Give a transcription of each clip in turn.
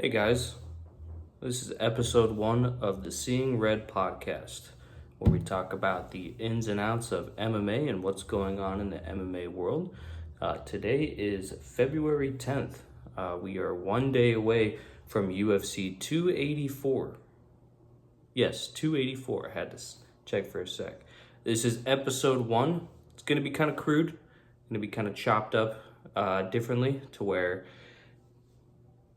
Hey guys, this is episode 1 of the Seeing Red podcast, where we talk about the ins and outs of MMA and what's going on in the MMA world. Today is February 10th. We are 1 day away from UFC 284. Yes, 284. I had to check for a sec. This is episode 1. It's going to be kind of crude, going to be kind of chopped up differently to where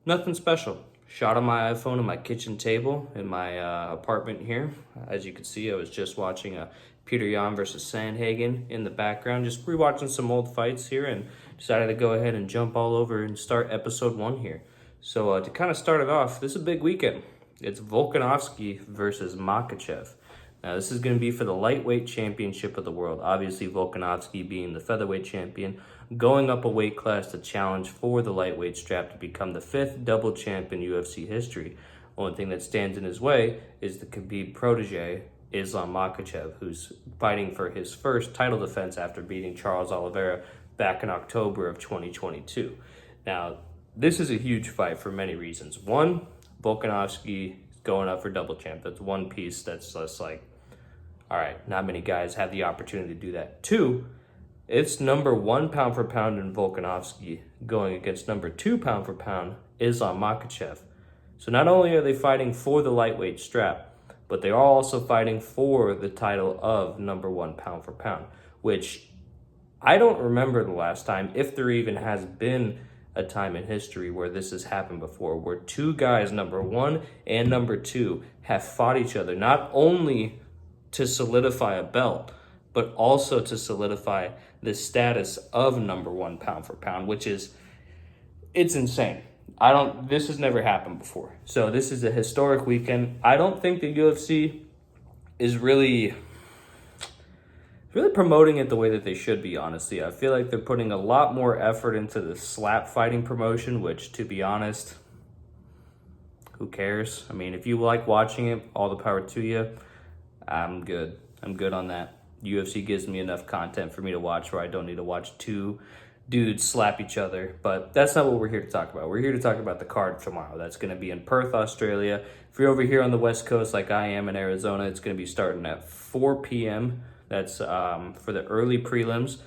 nothing special. Shot on my iPhone on my kitchen table in my apartment here. As you can see, I was just watching Peter Yan versus Sandhagen in the background. Just rewatching some old fights here and decided to go ahead and jump all over and start episode 1 here. So to kind of start it off, this is a big weekend. It's Volkanovski versus Makhachev. Now this is going to be for the lightweight championship of the world. Obviously Volkanovski being the featherweight champion, going up a weight class to challenge for the lightweight strap to become the 5th double champ in UFC history. Only thing that stands in his way is the Khabib protege, Islam Makhachev, who's fighting for his first title defense after beating Charles Oliveira back in October of 2022. Now, this is a huge fight for many reasons. One, Volkanovski going up for double champ. That's one piece that's just like, all right, not many guys have the opportunity to do that. Two, it's number 1 pound for pound in Volkanovski going against number 2 pound for pound Islam Makhachev. So not only are they fighting for the lightweight strap, but they are also fighting for the title of number 1 pound for pound, which I don't remember the last time, if there even has been a time in history where this has happened before, where two guys, number 1 and number 2, have fought each other, not only to solidify a belt, but also to solidify the status of number 1 pound for pound, which is, it's insane. This has never happened before. So this is a historic weekend. I don't think the UFC is really promoting it the way that they should be, honestly. I feel like they're putting a lot more effort into the slap fighting promotion, which, to be honest, who cares? I mean, if you like watching it, all the power to you. I'm good. I'm good on that. UFC gives me enough content for me to watch where I don't need to watch two dudes slap each other. But that's not what we're here to talk about. We're here to talk about the card tomorrow. That's going to be in Perth, Australia. If you're over here on the West Coast like I am in Arizona, it's going to be starting at 4 p.m. That's for the early prelims.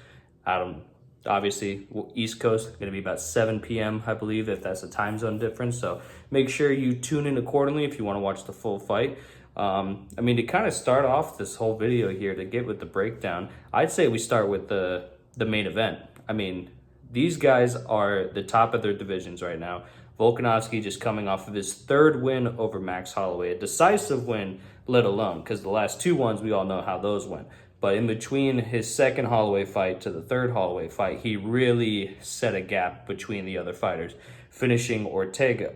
Obviously, East Coast, going to be about 7 p.m., I believe, if that's a time zone difference. So make sure you tune in accordingly if you want to watch the full fight. To kind of start off this whole video here, to get with the breakdown, I'd say we start with the main event. I mean, these guys are the top of their divisions right now. Volkanovski just coming off of his 3rd win over Max Holloway, a decisive win, let alone, because the last 2 ones, we all know how those went. But in between his 2nd Holloway fight to the 3rd Holloway fight, he really set a gap between the other fighters, beating Ortega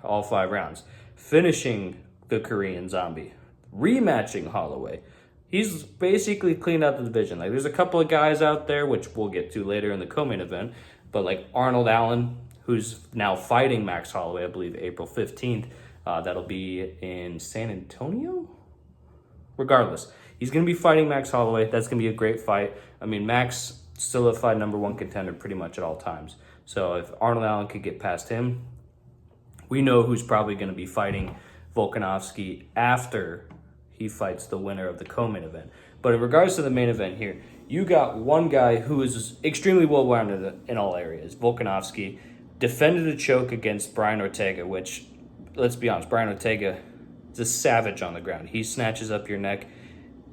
all 5 rounds, finishing the Korean Zombie, rematching Holloway. He's basically cleaned out the division. Like, there's a couple of guys out there, which we'll get to later in the co-main event, but like Arnold Allen, who's now fighting Max Holloway, I believe April 15th. That'll be in San Antonio? Regardless, he's going to be fighting Max Holloway. That's going to be a great fight. I mean, Max solidified number 1 contender pretty much at all times. So if Arnold Allen could get past him, we know who's probably going to be fighting Volkanovski after he fights the winner of the co-main event. But in regards to the main event here, you got one guy who is extremely well-rounded in all areas. Volkanovski defended a choke against Brian Ortega, which, let's be honest, Brian Ortega is a savage on the ground. He snatches up your neck.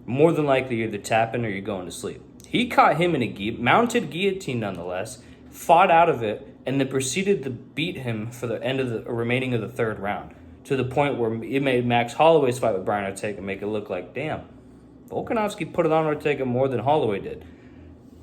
More than likely, you're either tapping or you're going to sleep. He caught him in a mounted guillotine nonetheless, fought out of it, and then proceeded to beat him for the end of the remaining of the 3rd round, to the point where it made Max Holloway's fight with Brian Ortega make it look like, damn, Volkanovski put it on Ortega more than Holloway did.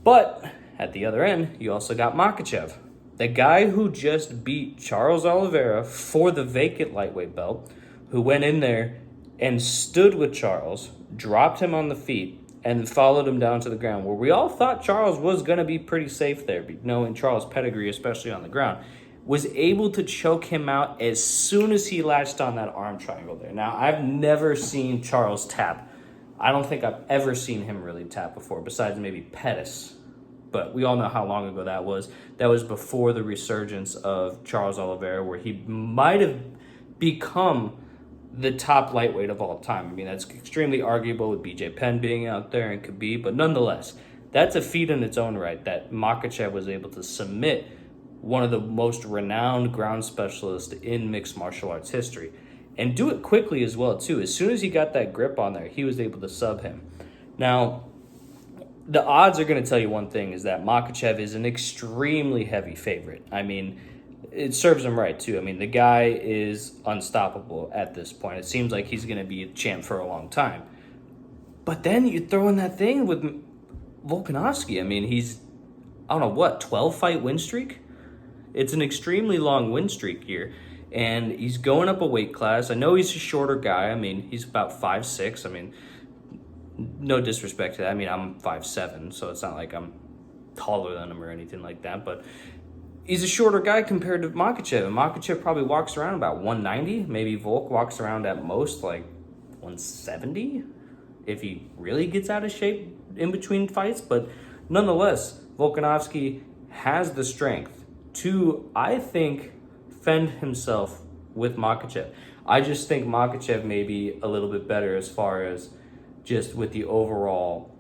But at the other end, you also got Makhachev, the guy who just beat Charles Oliveira for the vacant lightweight belt, who went in there and stood with Charles, dropped him on the feet, and followed him down to the ground, where we all thought Charles was going to be pretty safe there, knowing Charles' pedigree, especially on the ground, was able to choke him out as soon as he latched on that arm triangle there. Now, I've never seen Charles tap. I don't think I've ever seen him really tap before, besides maybe Pettis. but we all know how long ago that was. That was before the resurgence of Charles Oliveira, where he might have become the top lightweight of all time. I mean, that's extremely arguable with BJ Penn being out there and Khabib, but nonetheless, that's a feat in its own right that Makhachev was able to submit one of the most renowned ground specialists in mixed martial arts history. And do it quickly as well, too. As soon as he got that grip on there, he was able to sub him. Now, the odds are going to tell you one thing, is that Makhachev is an extremely heavy favorite. I mean, it serves him right, too. I mean, the guy is unstoppable at this point. It seems like he's going to be a champ for a long time. But then you throw in that thing with Volkanovski. I mean, he's, 12-fight win streak? It's an extremely long win streak here. And he's going up a weight class. I know he's a shorter guy. I mean, he's about 5'6". I mean, no disrespect to that. I mean, I'm 5'7", so it's not like I'm taller than him or anything like that. But he's a shorter guy compared to Makhachev. And Makhachev probably walks around about 190. Maybe Volk walks around at most like 170 if he really gets out of shape in between fights. But nonetheless, Volkanovski has the strength to, I think, fend himself with Makhachev. I just think Makhachev may be a little bit better as far as just with the overall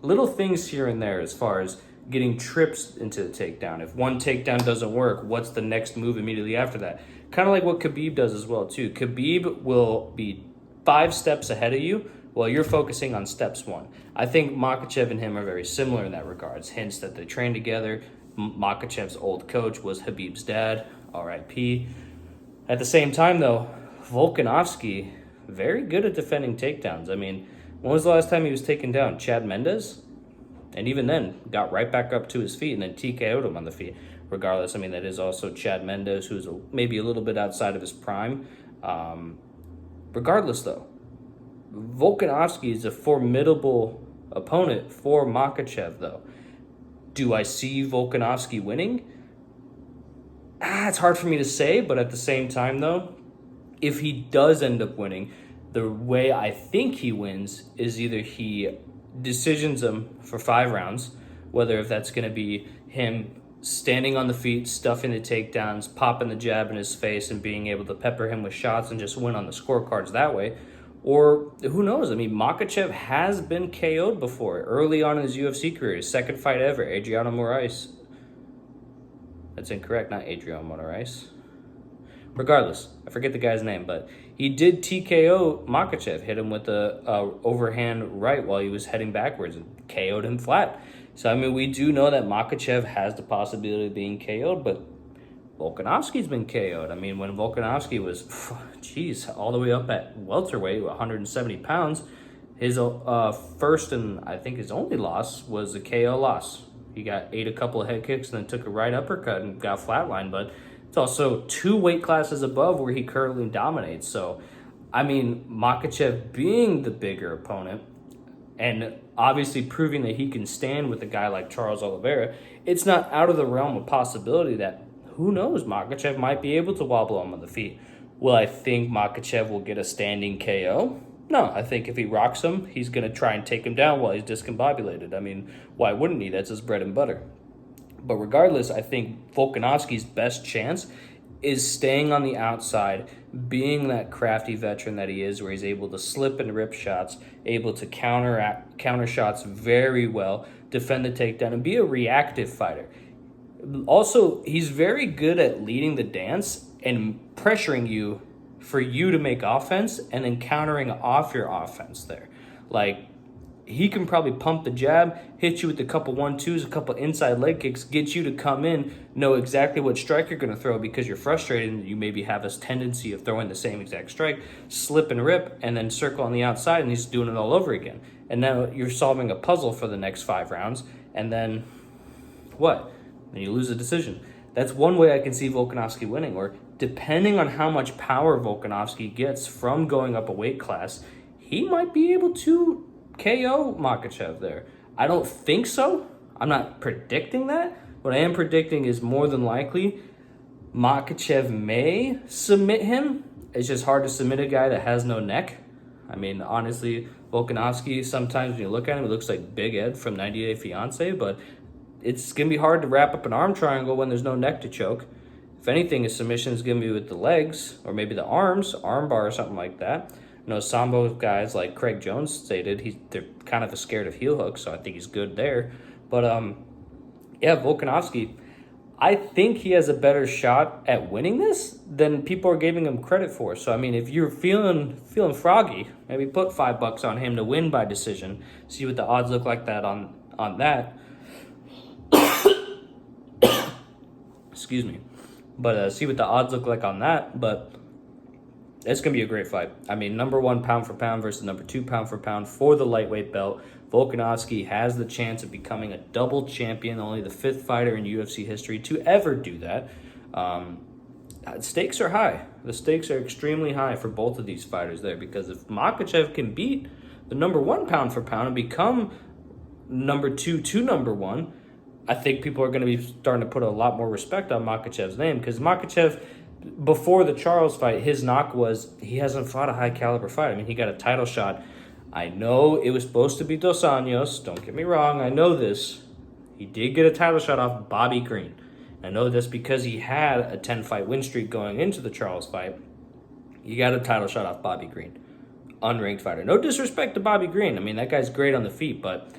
little things here and there as far as getting trips into the takedown. If one takedown doesn't work, what's the next move immediately after that? Kind of like what Khabib does as well, too. Khabib will be 5 steps ahead of you while you're focusing on steps 1. I think Makhachev and him are very similar in that regards, hence that they train together. Makhachev's old coach was Khabib's dad, R.I.P. At the same time, though, Volkanovski, very good at defending takedowns. I mean, when was the last time he was taken down? Chad Mendes? And even then, got right back up to his feet and then TKO'd him on the feet. Regardless, I mean, that is also Chad Mendes, who's maybe a little bit outside of his prime. Regardless, though, Volkanovski is a formidable opponent for Makhachev, though. Do I see Volkanovski winning? It's hard for me to say, but at the same time, though, if he does end up winning, the way I think he wins is either he decisions him for 5 rounds, whether if that's going to be him standing on the feet, stuffing the takedowns, popping the jab in his face, and being able to pepper him with shots and just win on the scorecards that way. Or who knows? I mean, Makhachev has been KO'd before, early on in his UFC career. His second fight ever, Adriano Moraes. That's incorrect, not Adriano Moraes. Regardless, I forget the guy's name, but he did TKO Makhachev, hit him with a overhand right while he was heading backwards and KO'd him flat. So, I mean, we do know that Makhachev has the possibility of being KO'd, but Volkanovski's been KO'd. I mean, when Volkanovski was, all the way up at welterweight, 170 pounds, his first and I think his only loss was a KO loss. He ate a couple of head kicks and then took a right uppercut and got flatlined, but it's also 2 weight classes above where he currently dominates. So, I mean, Makhachev being the bigger opponent and obviously proving that he can stand with a guy like Charles Oliveira, it's not out of the realm of possibility that, who knows, Makhachev might be able to wobble him on the feet. Will I think Makhachev will get a standing KO? No, I think if he rocks him, he's going to try and take him down while he's discombobulated. I mean, why wouldn't he? That's his bread and butter. But regardless, I think Volkanovski's best chance is staying on the outside, being that crafty veteran that he is, where he's able to slip and rip shots, able to counter shots very well, defend the takedown, and be a reactive fighter. Also, he's very good at leading the dance and pressuring you for you to make offense and then countering off your offense there. Like, he can probably pump the jab, hit you with a couple 1-2s, a couple inside leg kicks, get you to come in, know exactly what strike you're going to throw because you're frustrated and you maybe have this tendency of throwing the same exact strike, slip and rip, and then circle on the outside, and he's doing it all over again. And now you're solving a puzzle for the next 5 rounds, and then what? Then you lose a decision. That's one way I can see Volkanovski winning, or depending on how much power Volkanovski gets from going up a weight class, he might be able to KO Makhachev there. I don't think so. I'm not predicting that. What I am predicting is more than likely Makhachev may submit him. It's just hard to submit a guy that has no neck. I mean, honestly, Volkanovski, sometimes when you look at him, he looks like Big Ed from 90 Day Fiance, but it's going to be hard to wrap up an arm triangle when there's no neck to choke. If anything, his submission is going to be with the legs or maybe the arms, arm bar or something like that. Sambo guys like Craig Jones stated, they're kind of scared of heel hooks, so I think he's good there. But, Volkanovski, I think he has a better shot at winning this than people are giving him credit for. So, I mean, if you're feeling froggy, maybe put $5 on him to win by decision. See what the odds look like that on that. Excuse me. But see what the odds look like on that. But it's going to be a great fight. I mean, number 1 pound for pound versus number 2 pound for pound for the lightweight belt. Volkanovski has the chance of becoming a double champion, only the 5th fighter in UFC history to ever do that. Stakes are high. The stakes are extremely high for both of these fighters there, because if Makhachev can beat the number 1 pound for pound and become number 2 to number 1, I think people are going to be starting to put a lot more respect on Makhachev's name, because Makhachev, before the Charles fight, his knock was he hasn't fought a high-caliber fight. I mean, he got a title shot. I know it was supposed to be Dos Anjos. Don't get me wrong. I know this. He did get a title shot off Bobby Green. I know this because he had a 10-fight win streak going into the Charles fight. He got a title shot off Bobby Green. Unranked fighter. No disrespect to Bobby Green. I mean, that guy's great on the feet, but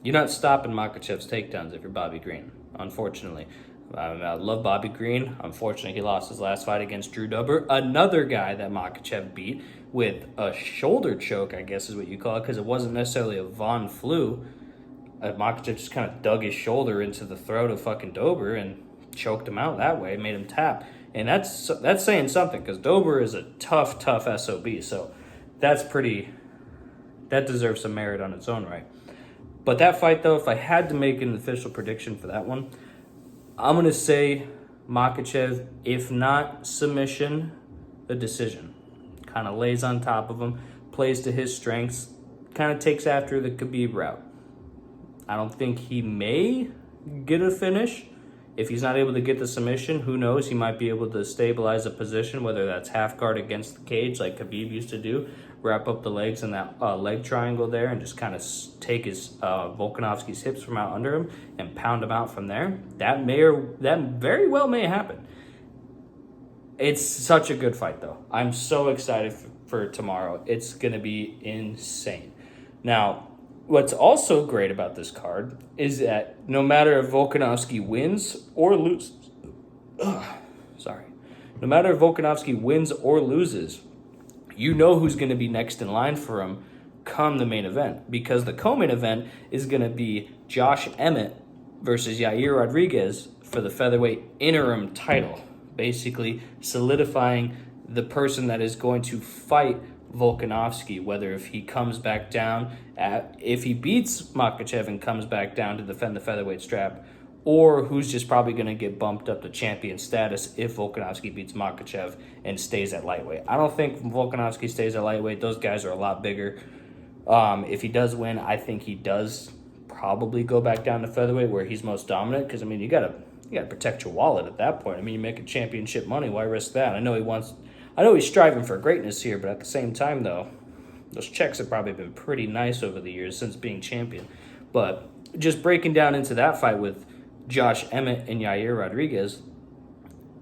you're not stopping Makhachev's takedowns if you're Bobby Green, unfortunately. I love Bobby Green. Unfortunately, he lost his last fight against Drew Dober, another guy that Makhachev beat with a shoulder choke, I guess is what you call it, because it wasn't necessarily a Von Flu. Makhachev just kind of dug his shoulder into the throat of fucking Dober and choked him out that way, made him tap. And that's saying something, because Dober is a tough SOB, so that deserves some merit on its own right. But that fight, though, if I had to make an official prediction for that one, I'm going to say Makhachev, if not submission, the decision. Kind of lays on top of him, plays to his strengths, kind of takes after the Khabib route. I don't think he may get a finish. If he's not able to get the submission, who knows? He might be able to stabilize a position, whether that's half guard against the cage like Khabib used to do, wrap up the legs in that leg triangle there and just kind of take his Volkanovski's hips from out under him and pound him out from there. That very well may happen. It's such a good fight, though. I'm so excited for tomorrow. It's going to be insane. Now, what's also great about this card is that no matter if Volkanovski wins or loses, no matter if Volkanovski wins or loses, you know who's going to be next in line for him come the main event, because the co-main event is going to be Josh Emmett versus Yair Rodriguez for the featherweight interim title, basically solidifying the person that is going to fight Volkanovski, whether if he comes back down, if he beats Makhachev and comes back down to defend the featherweight strap, or who's just probably going to get bumped up to champion status if Volkanovski beats Makhachev and stays at lightweight. I don't think Volkanovski stays at lightweight. Those guys are a lot bigger. If he does win, I think he does probably go back down to featherweight where he's most dominant, because, I mean, you gotta protect your wallet at that point. I mean, you're making championship money. Why risk that? I know he's striving for greatness here, but at the same time, though, those checks have probably been pretty nice over the years since being champion. But just breaking down into that fight with Josh Emmett and Yair Rodriguez.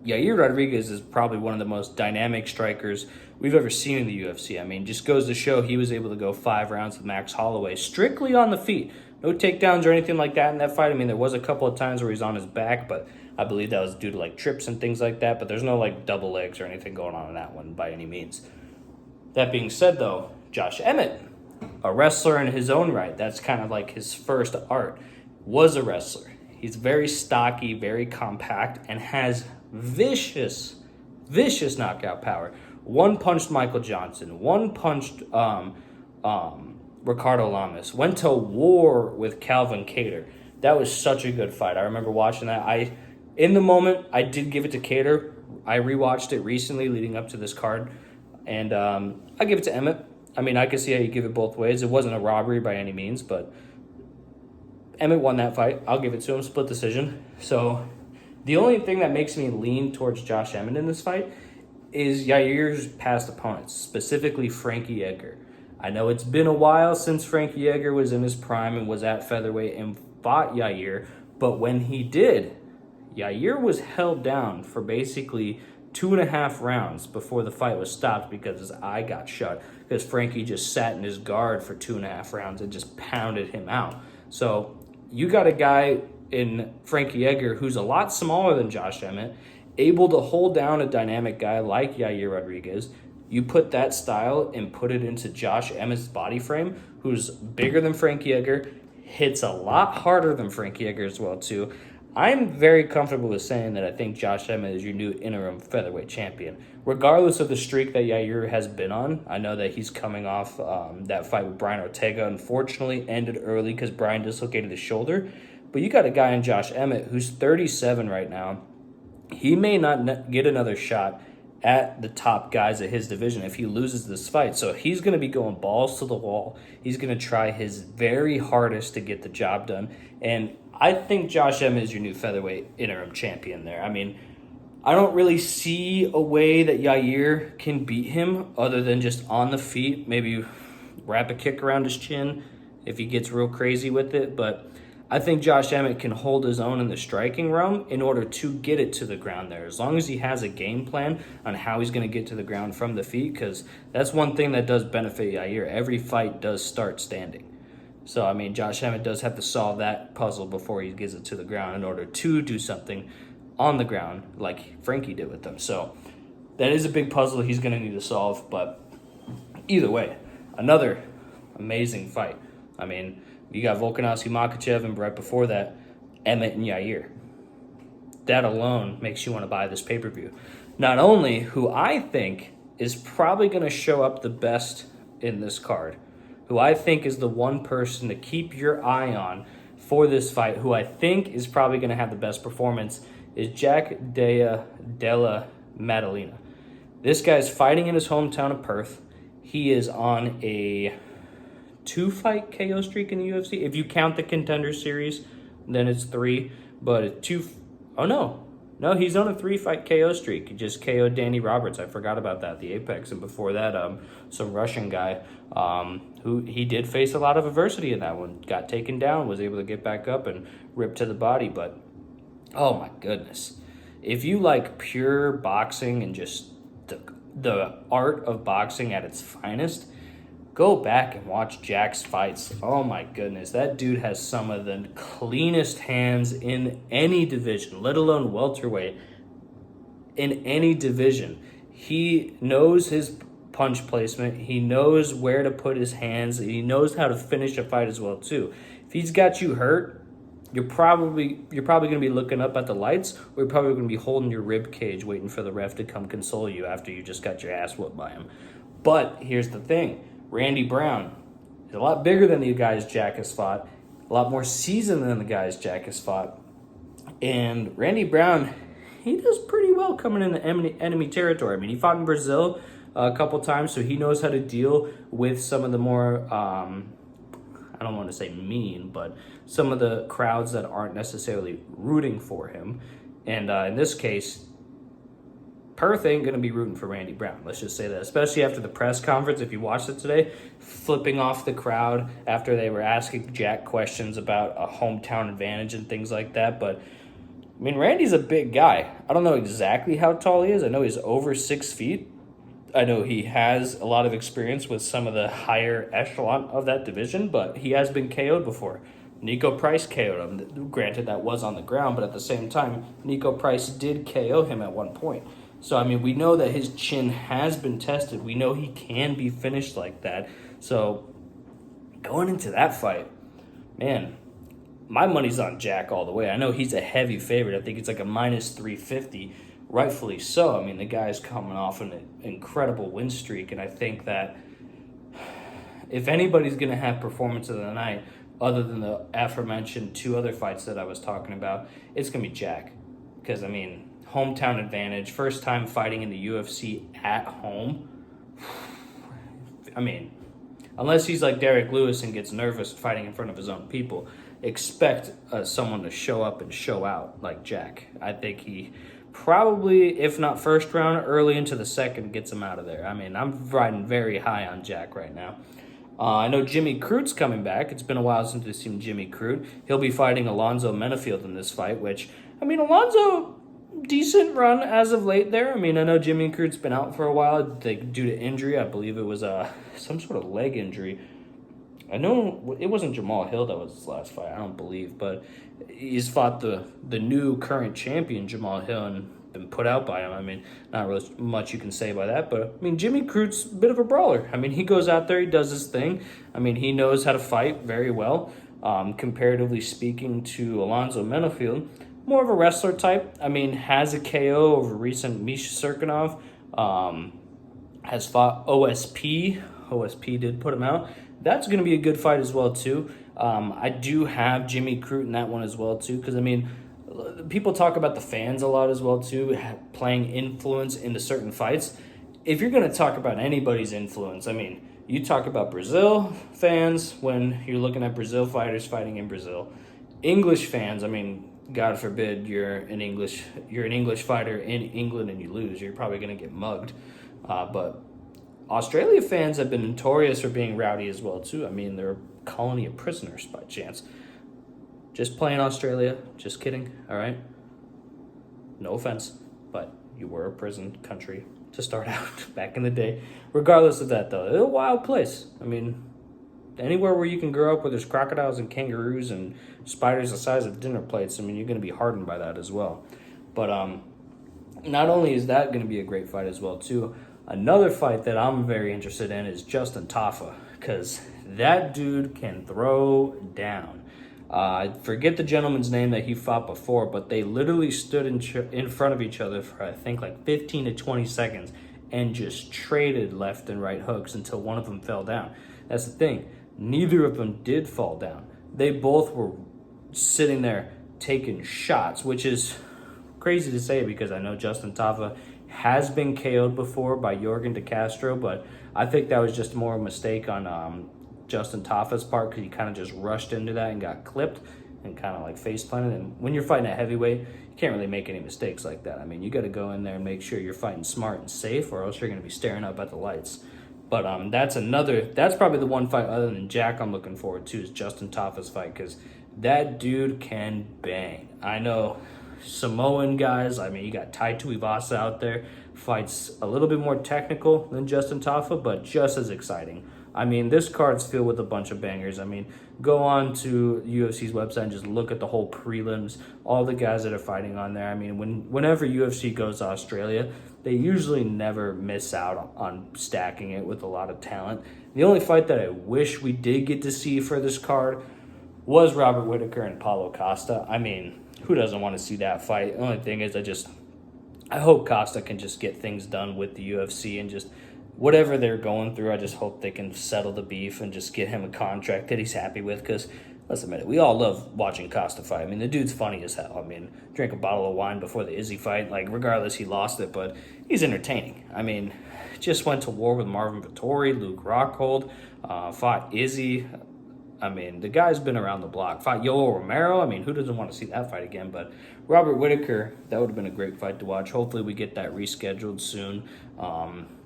Yair Rodriguez is probably one of the most dynamic strikers we've ever seen in the UFC. I mean, just goes to show he was able to go 5 rounds with Max Holloway strictly on the feet. No takedowns or anything like that in that fight. I mean, there was a couple of times where he's on his back, but I believe that was due to like trips and things like that. But there's no like double legs or anything going on in that one by any means. That being said, though, Josh Emmett, a wrestler in his own right, that's kind of like his first art, was a wrestler. He's very stocky, very compact, and has vicious knockout power. One-punched Michael Johnson. One-punched Ricardo Lamas. Went to war with Calvin Kattar. That was such a good fight. I remember watching that. In the moment, I did give it to Kattar. I rewatched it recently leading up to this card. And I give it to Emmet. I mean, I can see how you give it both ways. It wasn't a robbery by any means, but Emmet won that fight. I'll give it to him. Split decision. So the only thing that makes me lean towards Josh Emmett in this fight is Yair's past opponents, specifically Frankie Edgar. I know it's been a while since Frankie Edgar was in his prime and was at featherweight and fought Yair, but when he did, Yair was held down for basically 2.5 rounds before the fight was stopped because his eye got shut, because Frankie just sat in his guard for 2.5 rounds and just pounded him out. So you got a guy in Frankie Edgar who's a lot smaller than Josh Emmett, able to hold down a dynamic guy like Yair Rodriguez. You put that style and put it into Josh Emmett's body frame, who's bigger than Frankie Edgar, hits a lot harder than Frankie Edgar as well too. I'm very comfortable with saying that I think Josh Emmett is your new interim featherweight champion. Regardless of the streak that Yair has been on, I know that he's coming off that fight with Brian Ortega. Unfortunately, ended early because Brian dislocated his shoulder. But you got a guy in Josh Emmett who's 37 right now. He may not get another shot at the top guys at his division if he loses this fight. So he's going to be going balls to the wall. He's going to try his very hardest to get the job done. And I think Josh Emmett is your new featherweight interim champion there. I mean, I don't really see a way that Yair can beat him other than just on the feet, maybe wrap a kick around his chin if he gets real crazy with it. But I think Josh Emmett can hold his own in the striking realm in order to get it to the ground there. As long as he has a game plan on how he's going to get to the ground from the feet, because that's one thing that does benefit Yair. Every fight does start standing. So, I mean, Josh Emmett does have to solve that puzzle before he gets it to the ground in order to do something on the ground like Frankie did with them. So that is a big puzzle he's going to need to solve. But either way, another amazing fight. I mean, you got Volkanovski, Makhachev, and right before that, Emmet and Yair. That alone makes you want to buy this pay-per-view. Not only who I think is probably going to show up the best in this card, who I think is the one person to keep your eye on for this fight, who I think is probably going to have the best performance, is Della Maddalena. This guy's fighting in his hometown of Perth. He is on a 2-fight KO streak in the UFC. If you count the Contender Series, then it's 3. But no, he's on a 3-fight KO streak. He just KO'd Danny Roberts. I forgot about that, the Apex. And before that, some Russian guy who he did face a lot of adversity in that one. Got taken down, was able to get back up and rip to the body. But, oh my goodness. If you like pure boxing and just the art of boxing at its finest, go back and watch Jack's fights. Oh my goodness, that dude has some of the cleanest hands in any division, let alone welterweight. In any division, he knows his punch placement. He knows where to put his hands. He knows how to finish a fight as well too. If he's got you hurt, you're probably going to be looking up at the lights, or you're probably going to be holding your rib cage waiting for the ref to come console you after you just got your ass whooped by him. But here's the thing. Randy Brown is a lot bigger than the guys Jack has fought, a lot more seasoned than the guys Jack has fought. And Randy Brown, he does pretty well coming into enemy territory. I mean, he fought in Brazil a couple times, so he knows how to deal with some of the more, I don't want to say mean, but some of the crowds that aren't necessarily rooting for him. And in this case, Perth ain't going to be rooting for Randy Brown. Let's just say that, especially after the press conference. If you watched it today, flipping off the crowd after they were asking Jack questions about a hometown advantage and things like that. But, I mean, Randy's a big guy. I don't know exactly how tall he is. I know he's over 6 feet. I know he has a lot of experience with some of the higher echelon of that division, but he has been KO'd before. Nico Price KO'd him. Granted, that was on the ground, but at the same time, Nico Price did KO him at one point. So, I mean, we know that his chin has been tested. We know he can be finished like that. So, going into that fight, man, my money's on Jack all the way. I know he's a heavy favorite. I think it's like a minus 350, rightfully so. I mean, the guy's coming off an incredible win streak, and I think that if anybody's going to have performance of the night, other than the aforementioned 2 other fights that I was talking about, it's going to be Jack. Because, I mean, hometown advantage, first time fighting in the UFC at home. I mean, unless he's like Derek Lewis and gets nervous fighting in front of his own people, expect someone to show up and show out like Jack. I think he probably, if not first round, early into the second gets him out of there. I mean, I'm riding very high on Jack right now. I know Jimmy Crute's coming back. It's been a while since we've seen Jimmy Crute. He'll be fighting Alonzo Menafield in this fight, which, I mean, Alonzo, decent run as of late there. I mean, I know Jimmy Crute's been out for a while due to injury. I believe it was some sort of leg injury. I know it wasn't Jamal Hill that was his last fight, I don't believe, but he's fought the new current champion, Jamal Hill, and been put out by him. I mean, not really much you can say by that, but I mean, Jimmy Crute's a bit of a brawler. I mean, he goes out there, he does his thing. I mean, he knows how to fight very well, comparatively speaking to Alonzo Menafield. More of a wrestler type. I mean, has a KO over recent Misha Serkinov, has fought OSP. OSP did put him out. That's going to be a good fight as well, too. I do have Jimmy Crute in that one as well, too, because, I mean, people talk about the fans a lot as well, too, playing influence into certain fights. If you're going to talk about anybody's influence, I mean, you talk about Brazil fans when you're looking at Brazil fighters fighting in Brazil. English fans, I mean, God forbid you're an English fighter in England and you lose. You're probably going to get mugged. But Australia fans have been notorious for being rowdy as well, too. I mean, they're a colony of prisoners by chance. Just playing Australia. Just kidding, all right? No offense, but you were a prison country to start out back in the day. Regardless of that, though, it's a wild place. I mean, anywhere where you can grow up where there's crocodiles and kangaroos and spiders the size of dinner plates, I mean, you're going to be hardened by that as well. But not only is that going to be a great fight as well, too, another fight that I'm very interested in is Justin Tafa, because that dude can throw down. I forget the gentleman's name that he fought before, but they literally stood in front of each other for, I think, like 15 to 20 seconds and just traded left and right hooks until one of them fell down. That's the thing. Neither of them did fall down. They both were sitting there taking shots, which is crazy to say because I know Justin Tafa has been KO'd before by Yorgan De Castro, but I think that was just more a mistake on Justin Tafa's part because he kind of just rushed into that and got clipped and kind of like face planted. And when you're fighting at heavyweight, you can't really make any mistakes like that. I mean, you got to go in there and make sure you're fighting smart and safe, or else you're going to be staring up at the lights. But that's probably the one fight other than Jack I'm looking forward to is Justin Tafa's fight because that dude can bang. I know Samoan guys, I mean, you got Tai Tuivasa out there, fights a little bit more technical than Justin Tafa, but just as exciting. I mean, this card's filled with a bunch of bangers. I mean, go on to UFC's website and just look at the whole prelims, all the guys that are fighting on there. I mean, whenever UFC goes to Australia, they usually never miss out on stacking it with a lot of talent. The only fight that I wish we did get to see for this card was Robert Whittaker and Paulo Costa. I mean, who doesn't want to see that fight? The only thing is I hope Costa can just get things done with the UFC and just whatever they're going through, I just hope they can settle the beef and just get him a contract that he's happy with because, let's admit it, we all love watching Costa fight. I mean, the dude's funny as hell. I mean, drink a bottle of wine before the Izzy fight. Like, regardless, he lost it, but he's entertaining. I mean, just went to war with Marvin Vettori, Luke Rockhold, fought Izzy. I mean, the guy's been around the block. Fought Yoel Romero. I mean, who doesn't want to see that fight again? But Robert Whittaker, that would have been a great fight to watch. Hopefully we get that rescheduled soon.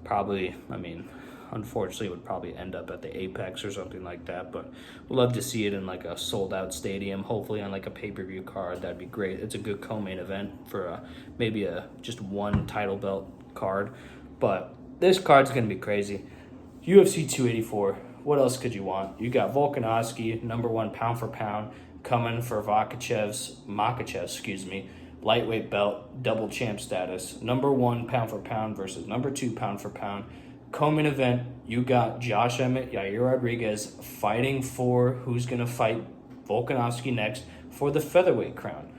Probably, I mean, unfortunately, it would probably end up at the Apex or something like that. But we'd love to see it in like a sold-out stadium, hopefully on like a pay-per-view card. That'd be great. It's a good co-main event for maybe just one title belt card. But this card's going to be crazy. UFC 284. What else could you want? You got Volkanovski, number one pound for pound, coming for Makhachev, lightweight belt, double champ status, number one pound for pound versus number two pound for pound. Co-main event, you got Josh Emmett, Yair Rodriguez fighting for who's going to fight Volkanovski next for the featherweight crown.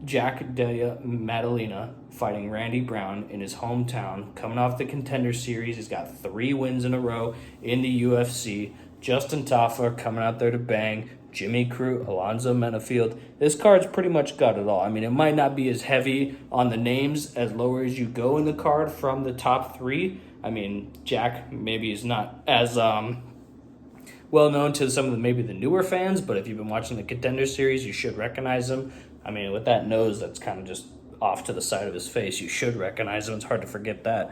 Jack Della Maddalena fighting Randy Brown in his hometown, coming off the Contender Series. He's got 3 wins in a row in the UFC. Justin Tafa coming out there to bang. Jimmy Crute, Alonzo Menafield. This card's pretty much got it all. I mean, it might not be as heavy on the names as lower as you go in the card from the top 3. I mean, Jack maybe is not as well known to some of maybe the newer fans, but if you've been watching the Contender Series, you should recognize him. I mean, with that nose, that's kind of just off to the side of his face. You should recognize him. It's hard to forget that.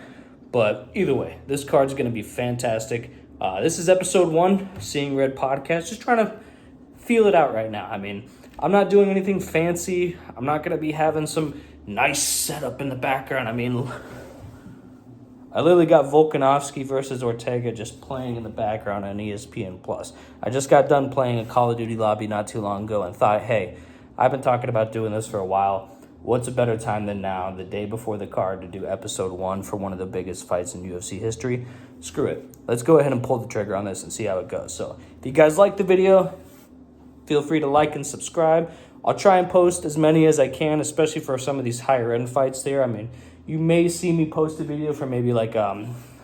But either way, this card's going to be fantastic. This is episode 1, Seeing Red podcast. Just trying to feel it out right now. I mean, I'm not doing anything fancy. I'm not going to be having some nice setup in the background. I mean, I literally got Volkanovski versus Ortega just playing in the background on ESPN+. I just got done playing a Call of Duty lobby not too long ago and thought, hey, I've been talking about doing this for a while. What's a better time than now, the day before the card, to do episode 1 for one of the biggest fights in UFC history? Screw it. Let's go ahead and pull the trigger on this and see how it goes. So if you guys like the video, feel free to like and subscribe. I'll try and post as many as I can, especially for some of these higher end fights there. I mean, you may see me post a video for maybe like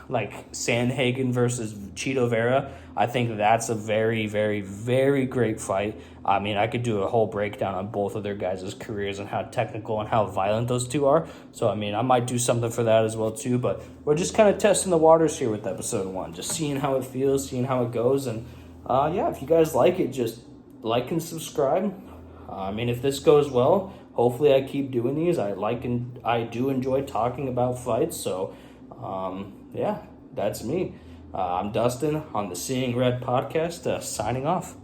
Sandhagen versus Chito Vera. I think that's a very, very, very great fight. I mean, I could do a whole breakdown on both of their guys' careers and how technical and how violent those two are. So, I mean, I might do something for that as well, too. But we're just kind of testing the waters here with episode 1. Just seeing how it feels, seeing how it goes. And, yeah, if you guys like it, just like and subscribe. I mean, if this goes well, hopefully I keep doing these. I do enjoy talking about fights. So, yeah, that's me. I'm Dustin on the Seeing Red podcast, signing off.